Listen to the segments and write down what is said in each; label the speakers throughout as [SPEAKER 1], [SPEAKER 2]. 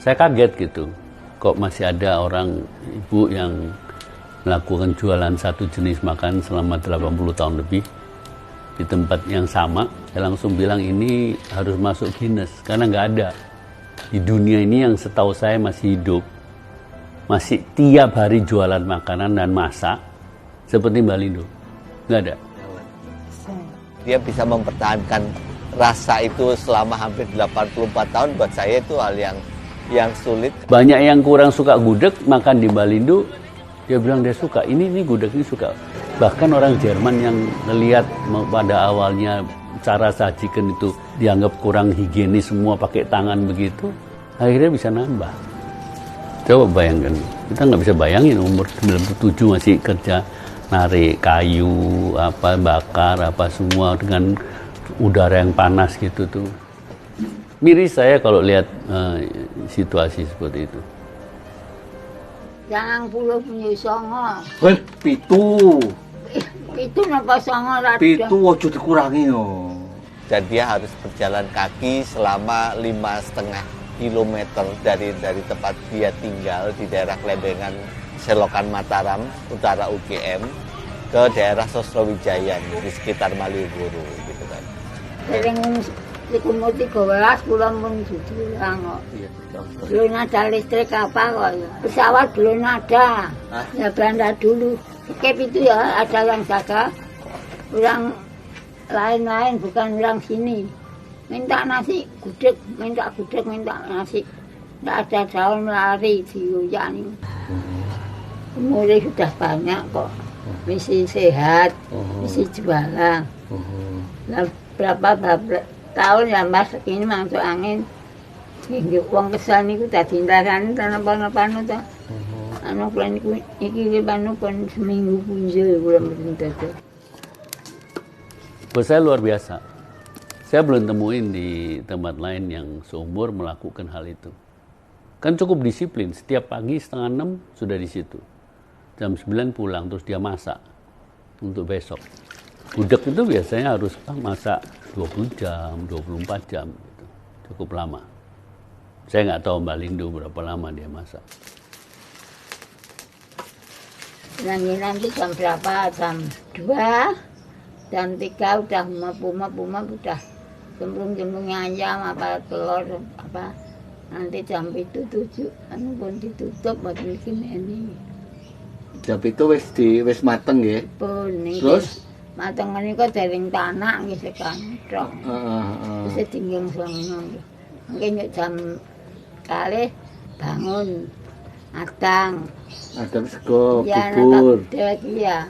[SPEAKER 1] Saya kaget gitu, kok masih ada orang ibu yang melakukan jualan satu jenis makan selama 80 tahun lebih di tempat yang sama. Saya langsung bilang ini harus masuk Guinness, karena nggak ada di dunia ini yang setahu saya masih hidup, masih tiap hari jualan makanan dan masak seperti Mbak Lindo. Nggak ada.
[SPEAKER 2] Dia bisa mempertahankan rasa itu selama hampir 84 tahun, buat saya itu hal yang sulit.
[SPEAKER 1] Banyak yang kurang suka gudeg, makan di Mbak Lindo, dia bilang dia suka. Ini gudeg ini suka. Bahkan orang Jerman yang melihat pada awalnya cara sajikan itu dianggap kurang higienis, semua pakai tangan begitu, akhirnya bisa nambah. Coba bayangkan, kita nggak bisa bayangin umur 97 masih kerja narik kayu, apa bakar, apa semua dengan udara yang panas gitu tuh. Miris saya kalau lihat situasi seperti itu.
[SPEAKER 3] Jangan puluh punya songo.
[SPEAKER 4] Pitu.
[SPEAKER 3] Itu napa songo rada.
[SPEAKER 4] Pitu ojo dikurangi yo.
[SPEAKER 2] Dan dia harus berjalan kaki selama 5,5 kilometer dari tempat dia tinggal di daerah Klembengan, Selokan Mataram, utara UGM, ke daerah Sosrowijayan di sekitar Malioboro gitu kan.
[SPEAKER 3] Sering umur 13 bulan pun diulang kok. Belum ada listrik apa kok. Pesawat belum ada. Ya Belanda dulu. Kep itu ya ada yang jaga. Orang lain-lain bukan orang sini. Minta nasi gudeg, minta nasi. Tidak ada daun lari diuyani. Umurnya sudah banyak kok. Misi sehat, misi jualan. Nah, berapa tahun ya Mas ini masuk angin. Nggih wong kesal niku dadi ndarani tanpa-tanpa to. Anu kula niku iki panu pun seminggu punjul kula mboten dados.
[SPEAKER 1] Buat saya luar biasa. Saya belum temuin di tempat lain yang seumur melakukan hal itu. Kan cukup disiplin, setiap pagi 5:30 sudah di situ. Jam 9 pulang, terus dia masak untuk besok. Gudeg itu biasanya harus masak 20 jam, 24 jam. Gitu. Cukup lama. Saya nggak tahu Mbak Lindo berapa lama dia masak.
[SPEAKER 3] Nanti jam berapa? Jam 2, jam 3 udah mapuma udah cemplung ayam apa telur apa. Nanti jam itu 7, anu pun ditutup buat bikin ini.
[SPEAKER 4] Jam itu wis mateng nggih.
[SPEAKER 3] Pun
[SPEAKER 4] Terus
[SPEAKER 3] mateng niku dereng tanak nggih sekan tok. Wis tinggal sono. Mungkin jam kali bangun adang.
[SPEAKER 4] Adang sego
[SPEAKER 3] Ya,
[SPEAKER 4] bubur.
[SPEAKER 3] Ya.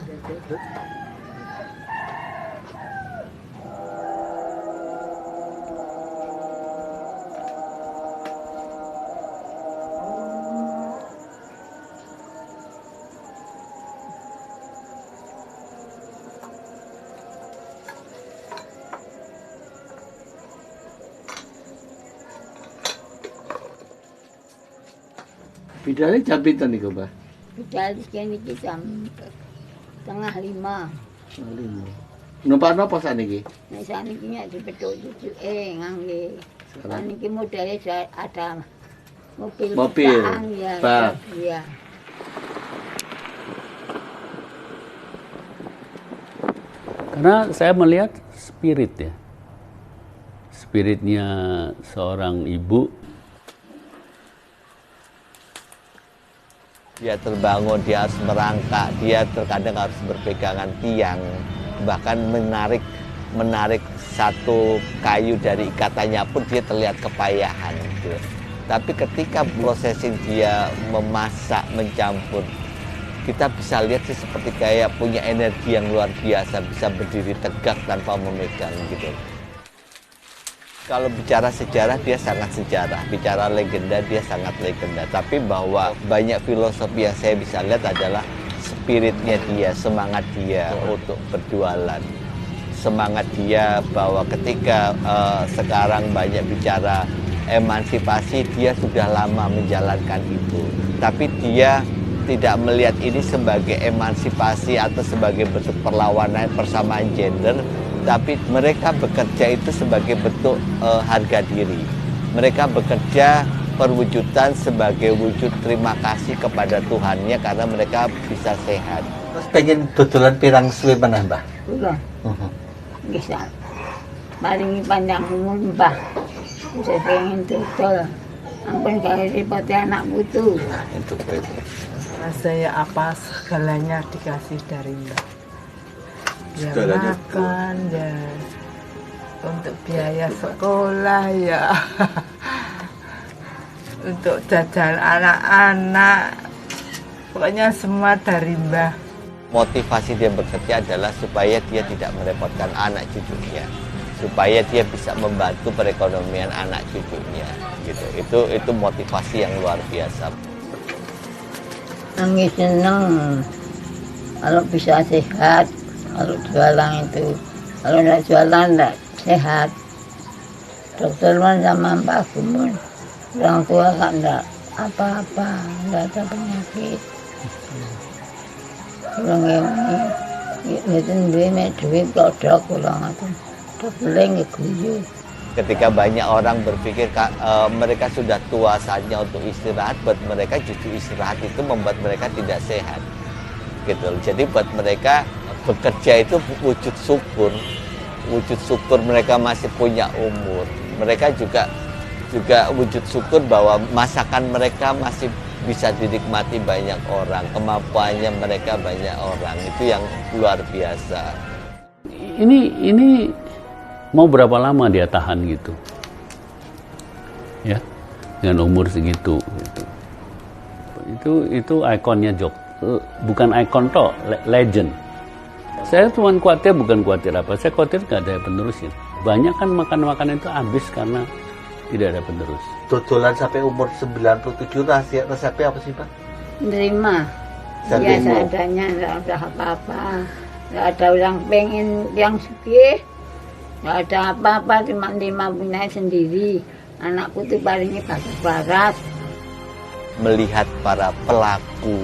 [SPEAKER 4] Bidalnya jam pinten niku, Mbah?
[SPEAKER 3] Bidal iki jam 4:30.
[SPEAKER 4] Numpak napa sakniki?
[SPEAKER 3] Nek sakniki nek dipethuk cucuke ngangge. Sakniki modele ada mobil. Ya.
[SPEAKER 4] Bak.
[SPEAKER 3] Iya.
[SPEAKER 1] Karena saya melihat spirit ya. Spiritnya seorang ibu.
[SPEAKER 2] Dia terbangun, dia harus merangkak, dia terkadang harus berpegangan tiang, bahkan menarik satu kayu dari ikatannya pun dia terlihat kepayahan. Gitu. Tapi ketika prosesing dia memasak, mencampur, kita bisa lihat sih seperti kayak punya energi yang luar biasa, bisa berdiri tegak tanpa memegang gitu. Kalau bicara sejarah, dia sangat sejarah. Bicara legenda, dia sangat legenda. Tapi bahwa banyak filosofi yang saya bisa lihat adalah spiritnya dia, semangat dia untuk berjualan. Semangat dia bahwa ketika sekarang banyak bicara emansipasi, dia sudah lama menjalankan itu. Tapi dia tidak melihat ini sebagai emansipasi atau sebagai bentuk perlawanan persamaan gender, tapi mereka bekerja itu sebagai bentuk harga diri. Mereka bekerja perwujudan sebagai wujud terima kasih kepada Tuhannya karena mereka bisa sehat.
[SPEAKER 5] Terus pengen dodolan pirang suwe meneh, Mbah?
[SPEAKER 3] Kula bisa paling panjang umur Mbah. Saya pengen dodol. Ampun gawe repoti anak putu.
[SPEAKER 5] Nah, itu.
[SPEAKER 6] Saya apa segalanya dikasih dari Mbak. Ya
[SPEAKER 5] Segalanya
[SPEAKER 6] makan, ya untuk biaya sekolah, ya untuk jajan anak-anak, pokoknya semua dari Mbah.
[SPEAKER 2] Motivasi dia bekerja adalah supaya dia tidak merepotkan anak cucunya, supaya dia bisa membantu perekonomian anak cucunya, gitu. Itu motivasi yang luar biasa.
[SPEAKER 3] Nangis seneng kalau bisa sehat, kalau jualan itu, kalau tidak jualan tidak sehat. Dokter sama Mbak Gumun, orang tua kan tidak apa-apa, tidak ada penyakit. Orang ini duit kodok, orang itu dobeling guyu.
[SPEAKER 2] Ketika banyak orang berpikir mereka sudah tua saatnya untuk istirahat, buat mereka justru istirahat itu membuat mereka tidak sehat, gitu. Jadi buat mereka bekerja itu wujud syukur mereka masih punya umur. Mereka juga wujud syukur bahwa masakan mereka masih bisa dinikmati banyak orang, kemampuannya mereka banyak orang. Itu yang luar biasa.
[SPEAKER 1] Ini mau berapa lama dia tahan gitu, ya, dengan umur segitu gitu. Itu ikonnya Jok, bukan ikon toh, legend. Saya cuma khawatir, bukan khawatir apa, saya khawatir nggak ada yang penerusin. Banyak kan makan itu habis karena tidak ada penerus.
[SPEAKER 5] Dodolan sampai umur 97, rahasia resepnya apa sih, Pak?
[SPEAKER 3] Menerima, ya seadanya, tidak ada apa-apa, tidak ada orang pengen yang sugih. Nggak ada apa-apa, cuma punya sendiri. Anakku tuh palingnya barat.
[SPEAKER 2] Melihat para pelaku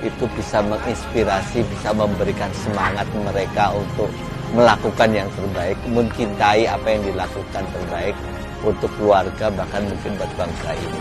[SPEAKER 2] itu bisa menginspirasi, bisa memberikan semangat mereka untuk melakukan yang terbaik, mencintai apa yang dilakukan terbaik untuk keluarga, bahkan mungkin buat bangsa ini.